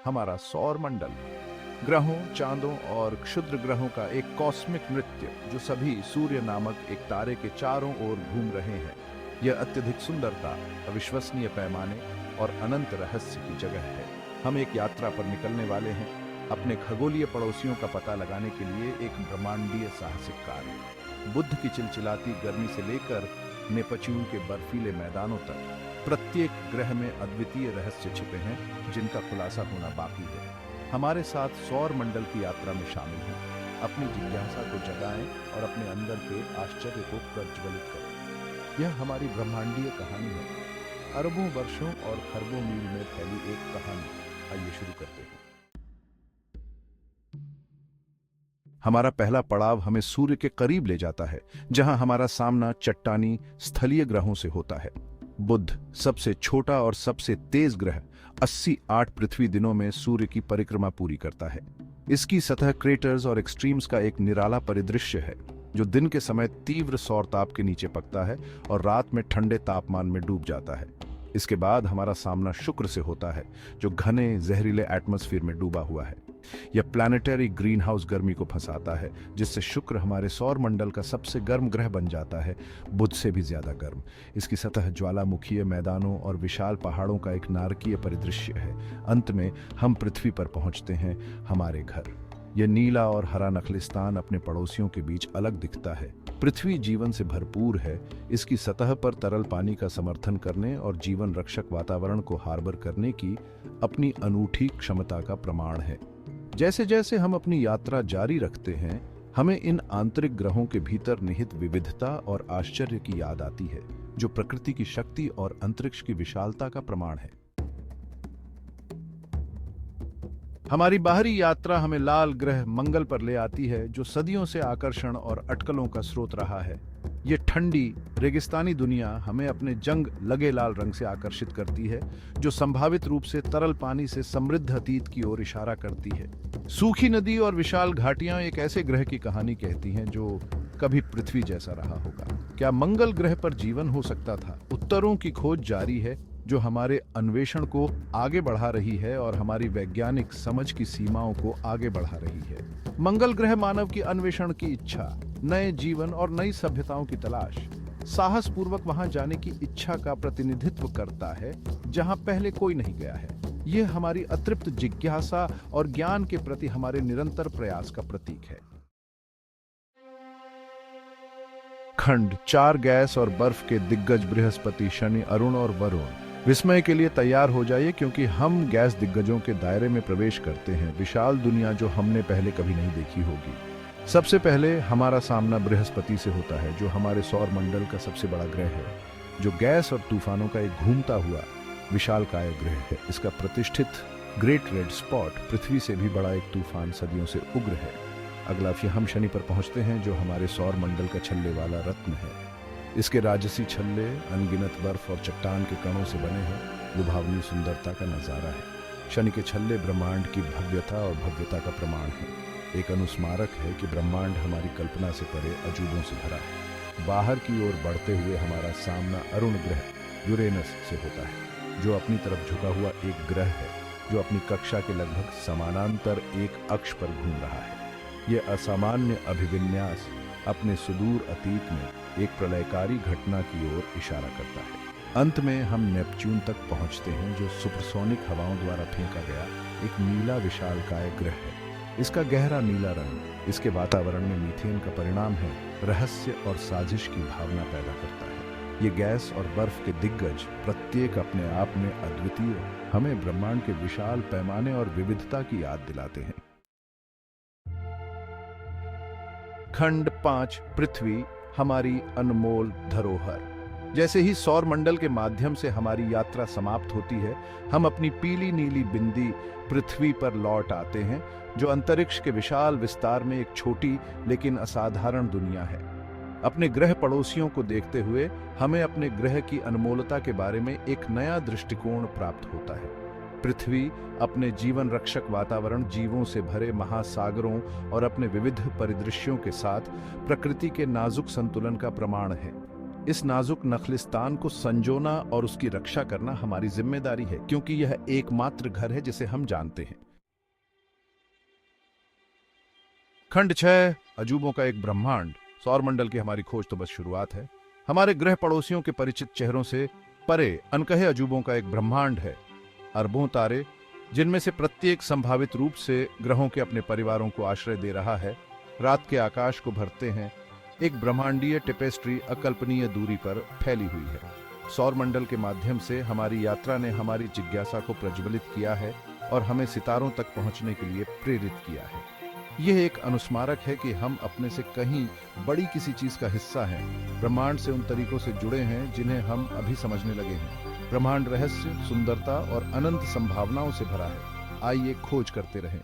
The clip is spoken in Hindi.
हमारा सौर मंडल ग्रहों, चांदों और क्षुद्र ग्रहों का एक कॉस्मिक नृत्य जो सभी सूर्य नामक एक तारे के चारों ओर घूम रहे हैं। यह अत्यधिक सुंदरता, अविश्वसनीय पैमाने और अनंत रहस्य की जगह है। हम एक यात्रा पर निकलने वाले हैं, अपने खगोलीय पड़ोसियों का पता लगाने के लिए एक ब्रह्मांडीय साहसिक कार्य। बुध की चिलचिलाती गर्मी से लेकर नेपच्यून के बर्फीले मैदानों तक प्रत्येक ग्रह में अद्वितीय रहस्य छिपे हैं जिनका खुलासा होना बाकी है। हमारे साथ सौर मंडल की यात्रा में शामिल हों, अपनी जिज्ञासा को जगाएं और अपने अंदर के आश्चर्य को प्रज्वलित करें। यह हमारी ब्रह्मांडीय कहानी है, अरबों वर्षों और खरबों मील में फैली एक कहानी। आइए शुरू करते हैं। हमारा पहला पड़ाव हमें सूर्य के करीब ले जाता है, जहां हमारा सामना चट्टानी स्थलीय ग्रहों से होता है। बुध सबसे छोटा और सबसे तेज ग्रह 88 पृथ्वी दिनों में सूर्य की परिक्रमा पूरी करता है। इसकी सतह क्रेटर्स और एक्सट्रीम्स का एक निराला परिदृश्य है, जो दिन के समय तीव्र सौर ताप के नीचे पकता है और रात में ठंडे तापमान में डूब जाता है। इसके बाद हमारा सामना शुक्र से होता है, जो घने जहरीले एटमॉस्फेयर में डूबा हुआ है। यह प्लैनेटरी ग्रीन हाउस गर्मी को फंसाता है, जिससे शुक्र हमारे सौर मंडल का सबसे गर्म ग्रह बन जाता है, बुध से भी ज्यादा गर्म। इसकी सतह ज्वालामुखीय मैदानों और विशाल पहाड़ों का एक नारकीय परिदृश्य है। अंत में हम पृथ्वी पर पहुंचते हैं, हमारे घर। यह नीला और हरा नखलिस्तान अपने पड़ोसियों के बीच अलग दिखता है। पृथ्वी जीवन से भरपूर है। इसकी सतह पर तरल पानी का समर्थन करने और जीवन रक्षक वातावरण को हार्बर करने की अपनी अनूठी क्षमता का प्रमाण है। जैसे जैसे हम अपनी यात्रा जारी रखते हैं, हमें इन आंतरिक ग्रहों के भीतर निहित विविधता और आश्चर्य की याद आती है, जो प्रकृति की शक्ति और अंतरिक्ष की विशालता का प्रमाण है। हमारी बाहरी यात्रा हमें लाल ग्रह मंगल पर ले आती है, जो सदियों से आकर्षण और अटकलों का स्रोत रहा है। ये ठंडी रेगिस्तानी दुनिया हमें अपने जंग लगे लाल रंग से आकर्षित करती है, जो संभावित रूप से तरल पानी से समृद्ध अतीत की ओर इशारा करती है। सूखी नदी और विशाल घाटियां एक ऐसे ग्रह की कहानी कहती हैं जो कभी पृथ्वी जैसा रहा होगा। क्या मंगल ग्रह पर जीवन हो सकता था? उत्तरों की खोज जारी है, जो हमारे अन्वेषण को आगे बढ़ा रही है और हमारी वैज्ञानिक समझ की सीमाओं को आगे बढ़ा रही है। मंगल ग्रह मानव की अन्वेषण की इच्छा, नए जीवन और नई सभ्यताओं की तलाश, साहस पूर्वक वहां जाने की इच्छा का प्रतिनिधित्व करता है जहां पहले कोई नहीं गया है। यह हमारी अतृप्त जिज्ञासा और ज्ञान के प्रति हमारे निरंतर प्रयास का प्रतीक है। खंड 4 गैस और बर्फ के दिग्गज बृहस्पति, शनि, अरुण और वरुण। विस्मय के लिए तैयार हो जाइए, क्योंकि हम गैस दिग्गजों के दायरे में प्रवेश करते हैं, विशाल दुनिया जो हमने पहले कभी नहीं देखी होगी। सबसे पहले हमारा सामना बृहस्पति से होता है, जो हमारे सौर मंडल का सबसे बड़ा ग्रह है, जो गैस और तूफानों का एक घूमता हुआ विशालकाय ग्रह है। इसका प्रतिष्ठित ग्रेट रेड स्पॉट पृथ्वी से भी बड़ा एक तूफान सदियों से उग्र है। अगला फिर हम शनि पर पहुंचते हैं, जो हमारे सौर मंडल का छल्ले वाला रत्न है। इसके राजसी छल्ले अनगिनत बर्फ और चट्टान के कणों से बने हैं, लुभावनी सुंदरता का नजारा है। शनि के छल्ले ब्रह्मांड की भव्यता और भव्यता का प्रमाण है। एक अनुस्मारक है कि ब्रह्मांड हमारी कल्पना से परे अजूबों से भरा है। बाहर की ओर बढ़ते हुए हमारा सामना अरुण ग्रह यूरेनस से होता है, जो अपनी तरफ झुका हुआ एक ग्रह है, जो अपनी कक्षा के लगभग समानांतर एक अक्ष पर घूम रहा है। यह असामान्य अभिविन्यास अपने सुदूर अतीत में एक प्रलयकारी घटना की ओर इशारा करता है। अंत में हम नेपच्यून तक पहुंचते हैं, जो सुपरसोनिक हवाओं द्वारा फेंका गया एक नीला विशालकाय ग्रह है। इसका गहरा नीला रंग इसके वातावरण में मीथेन का परिणाम है, रहस्य और साजिश की भावना पैदा करता है। ये गैस और बर्फ के दिग्गज प्रत्येक अपने आप में अद्वितीय हमें ब्रह्मांड के विशाल पैमाने और विविधता की याद दिलाते हैं। खंड 5 पृथ्वी, हमारी अनमोल धरोहर। जैसे ही सौर मंडल के माध्यम से हमारी यात्रा समाप्त होती है, हम अपनी पीली नीली बिंदी पृथ्वी पर लौट आते हैं, जो अंतरिक्ष के विशाल विस्तार में एक छोटी लेकिन असाधारण दुनिया है। अपने ग्रह पड़ोसियों को देखते हुए हमें अपने ग्रह की अनमोलता के बारे में एक नया दृष्टिकोण प्राप्त होता है। पृथ्वी अपने जीवन रक्षक वातावरण, जीवों से भरे महासागरों और अपने विविध परिदृश्यों के साथ प्रकृति के नाजुक संतुलन का प्रमाण है। इस नाजुक नखलिस्तान को संजोना और उसकी रक्षा करना हमारी जिम्मेदारी है, क्योंकि यह एकमात्र घर है जिसे हम जानते हैं। खंड 6, अजूबों का एक ब्रह्मांड। सौरमंडल की हमारी खोज तो बस शुरुआत है। हमारे ग्रह पड़ोसियों के परिचित चेहरों से परे अनकहे अजूबों का एक ब्रह्मांड है। अरबों तारे, जिनमें से प्रत्येक संभावित रूप से ग्रहों के अपने परिवारों को आश्रय दे रहा है, रात के आकाश को भरते हैं। एक ब्रह्मांडीय टेपेस्ट्री अकल्पनीय दूरी पर फैली हुई है। सौरमंडल के माध्यम से हमारी यात्रा ने हमारी जिज्ञासा को प्रज्वलित किया है और हमें सितारों तक पहुंचने के लिए प्रेरित किया है। यह एक अनुस्मारक है कि हम अपने से कहीं बड़ी किसी चीज का हिस्सा हैं, ब्रह्मांड से उन तरीकों से जुड़े हैं जिन्हें हम अभी समझने लगे हैं। ब्रह्मांड रहस्य, सुंदरता और अनंत संभावनाओं से भरा है। आइए खोज करते रहें।